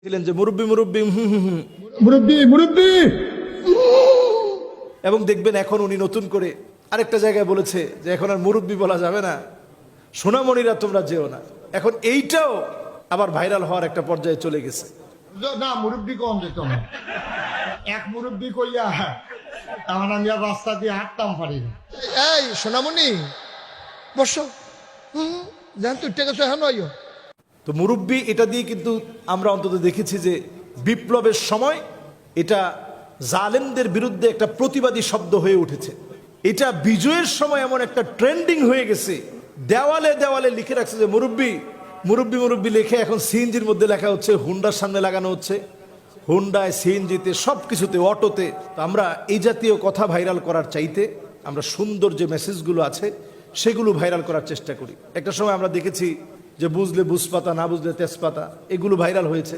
ছিলেন যে মুরব্বি মুরব্বি মুরব্বি মুরব্বি। এবং দেখবেন এখন উনি নতুন করে আরেকটা জায়গায় বলেছে যে এখন আর মুরব্বি বলা যাবে না, সোনামণিরা তোমরা যেও না। এখন এইটাও আবার ভাইরাল হওয়ার একটা পর্যায়ে চলে গেছে। না মুরব্বি কম যেত না, এক মুরব্বি কইয়া আমার আমি আর রাস্তা দিয়ে হাঁটতাম পারি না। এই সোনামণি বসো, জান তুই টেকে হ্যাঁ নয়। তো মুরব্বি এটা দিয়ে কিন্তু আমরা অন্তত দেখেছি যে বিপ্লবের সময় এটা জালেমদের বিরুদ্ধে একটা প্রতিবাদী শব্দ হয়ে উঠেছে। এটা বিজয়ের সময় এমন একটা ট্রেন্ডিং হয়ে গেছে, দেওয়ালে দেওয়ালে লিখে রাখছে যে মুরব্বি মুরব্বি মুরব্বি লিখে এখন সিএনজির মধ্যে লেখা হচ্ছে, হুন্ডার সামনে লাগানো হচ্ছে, হুন্ডায় সিএনজিতে সব কিছুতে অটোতে। তো আমরা এই জাতীয় কথা ভাইরাল করার চাইতে আমরা সুন্দর যে মেসেজগুলো আছে সেগুলো ভাইরাল করার চেষ্টা করি। একটা সময় আমরা দেখেছি যে বুঝলে বুঝপাতা না বুঝলে তেজপাতা, এগুলো ভাইরাল হয়েছে।